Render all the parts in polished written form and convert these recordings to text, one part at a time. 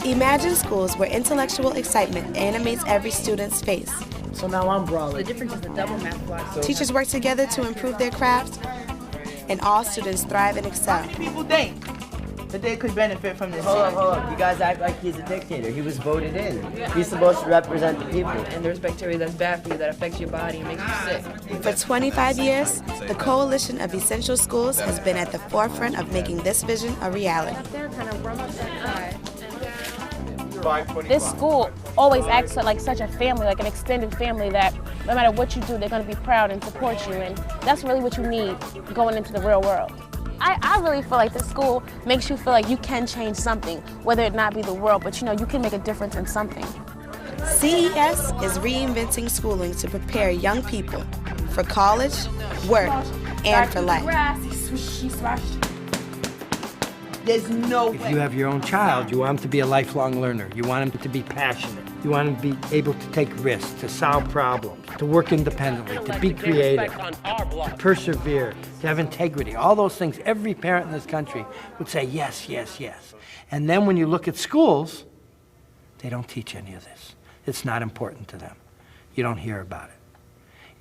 Imagine schools where intellectual excitement animates every student's face. So now I'm brawling. The difference is the double math block. Teachers work together to improve their craft, and all students thrive and excel. People think that they could benefit from this. Hold up. You guys act like he's a dictator. He was voted in. He's supposed to represent the people. And there's bacteria that's bad for you, that affects your body and makes you sick. For 25 years, the Coalition of Essential Schools has been at the forefront of making this vision a reality. This school always acts like such a family, like an extended family, that no matter what you do, they're going to be proud and support you, and that's really what you need going into the real world. I really feel like this school makes you feel like you can change something, whether it not be the world, but you can make a difference in something. CES is reinventing schooling to prepare young people for college, work, and for life. There's no way. If you have your own child, you want him to be a lifelong learner. You want him to be passionate. You want him to be able to take risks, to solve problems, to work independently, to be creative, to persevere, to have integrity. All those things, every parent in this country would say yes, yes, yes. And then when you look at schools, they don't teach any of this. It's not important to them. You don't hear about it.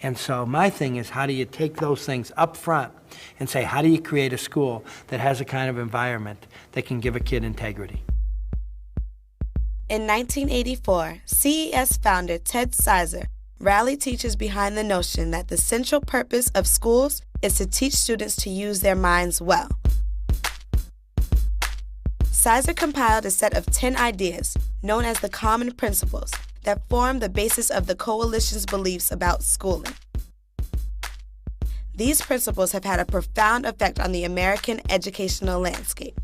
And so my thing is, how do you take those things up front and say, how do you create a school that has a kind of environment that can give a kid integrity? In 1984, CES founder Ted Sizer rallied teachers behind the notion that the central purpose of schools is to teach students to use their minds well. Sizer compiled a set of 10 ideas, known as the Common Principles, that form the basis of the Coalition's beliefs about schooling. These principles have had a profound effect on the American educational landscape.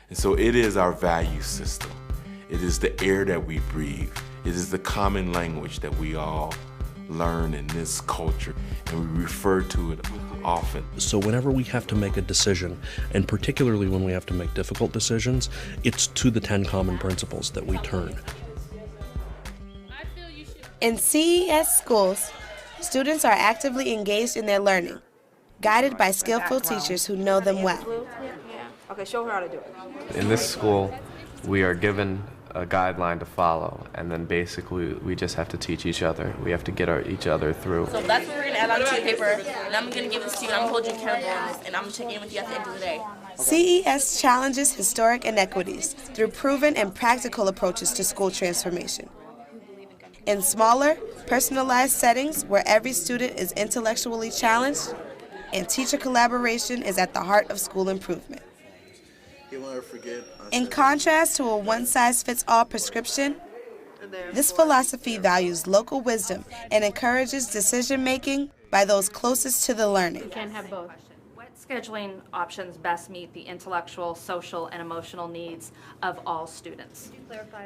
And so it is our value system. It is the air that we breathe. It is the common language that we all learn in this culture, and we refer to it often. So whenever we have to make a decision, and particularly when we have to make difficult decisions, it's to the 10 common principles that we turn. In CES schools, students are actively engaged in their learning, guided by skillful teachers who know them well. Okay, show her how to do it. In this school, we are given a guideline to follow, and then basically we just have to teach each other. We have to get each other through. So that's what we're going to add onto your paper, and I'm going to give this to you, and I'm going to hold you accountable on this, and I'm going to check in with you at the end of the day. CES challenges historic inequities through proven and practical approaches to school transformation. In smaller, personalized settings where every student is intellectually challenged, and teacher collaboration is at the heart of school improvement. In contrast to a one-size-fits-all prescription, this philosophy values local wisdom and encourages decision-making by those closest to the learning. You can't have both. What scheduling options best meet the intellectual, social, and emotional needs of all students?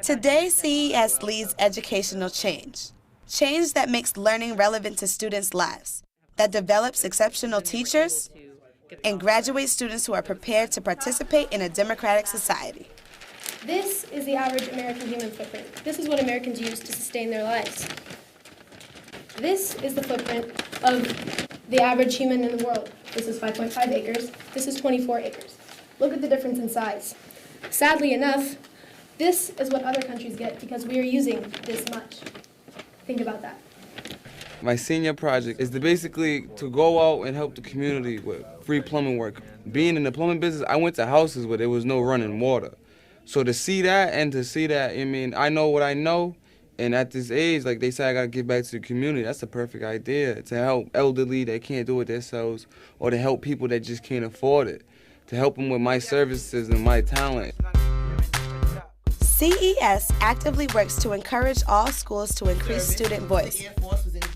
Today, CES leads educational change. Change that makes learning relevant to students' lives, that develops exceptional teachers, and graduate students who are prepared to participate in a democratic society. This is the average American human footprint. This is what Americans use to sustain their lives. This is the footprint of the average human in the world. This is 5.5 acres. This is 24 acres. Look at the difference in size. Sadly enough, this is what other countries get because we are using this much. Think about that. My senior project is basically to go out and help the community with free plumbing work. Being in the plumbing business, I went to houses where there was no running water. So to see that and to see that, I know what I know, and at this age, like they say, I gotta give back to the community. That's the perfect idea, to help elderly that can't do it themselves, or to help people that just can't afford it, to help them with my services and my talent. CES actively works to encourage all schools to increase student voice,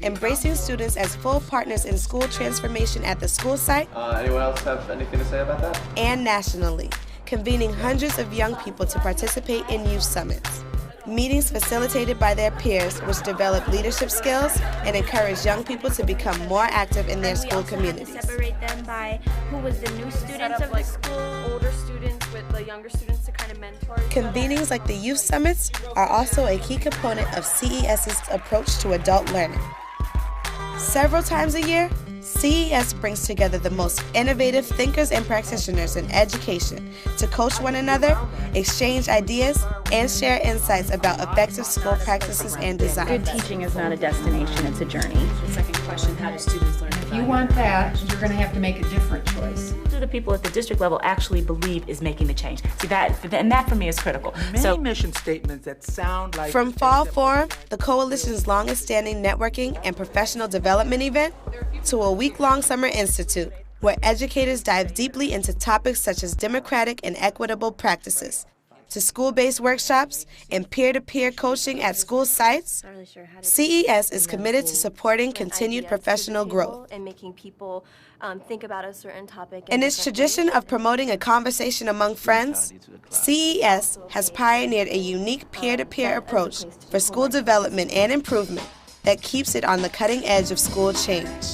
embracing students as full partners in school transformation at the school site. Anyone else have anything to say about that? And nationally, convening hundreds of young people to participate in youth summits. Meetings facilitated by their peers which develop leadership skills and encourage young people to become more active in their school communities. Separate them by who was the new students of the school. Older students with the younger students to kind of mentor each other. Convenings like the youth summits are also a key component of CES's approach to adult learning. Several times a year, CES brings together the most innovative thinkers and practitioners in education to coach one another, exchange ideas, and share insights about effective school practices and design. Good teaching is not a destination, it's a journey. The second question, how do students learn? If you want that, you're going to have to make a different choice. Who do the people at the district level actually believe is making the change? See, that for me is critical. Many mission statements that sound like... From Fall Forum, the Coalition's longest-standing networking and professional development event, to a week-long summer institute, where educators dive deeply into topics such as democratic and equitable practices, to school-based workshops and peer-to-peer coaching at school sites, CES is committed to supporting continued professional growth. And making people think about a certain topic. In its tradition of promoting a conversation among friends, CES has pioneered a unique peer-to-peer approach for school development and improvement that keeps it on the cutting edge of school change.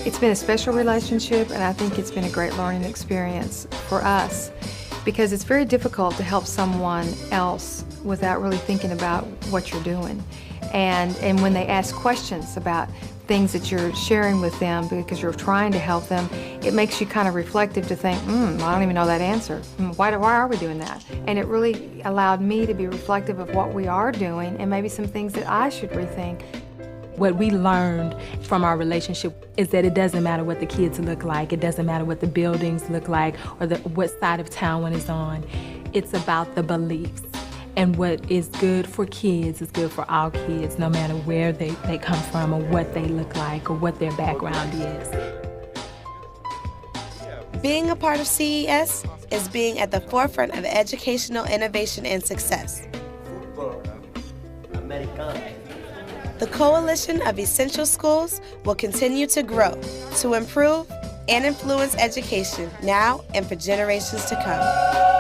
It's been a special relationship, and I think it's been a great learning experience for us, because it's very difficult to help someone else without really thinking about what you're doing. And when they ask questions about things that you're sharing with them because you're trying to help them, it makes you kind of reflective to think, I don't even know that answer. Why are we doing that? And it really allowed me to be reflective of what we are doing and maybe some things that I should rethink. What we learned from our relationship is that it doesn't matter what the kids look like, it doesn't matter what the buildings look like, or what side of town one is on. It's about the beliefs. And what is good for kids is good for our kids, no matter where they come from or what they look like or what their background is. Being a part of CES is being at the forefront of educational innovation and success. The Coalition of Essential Schools will continue to grow, to improve and influence education now and for generations to come.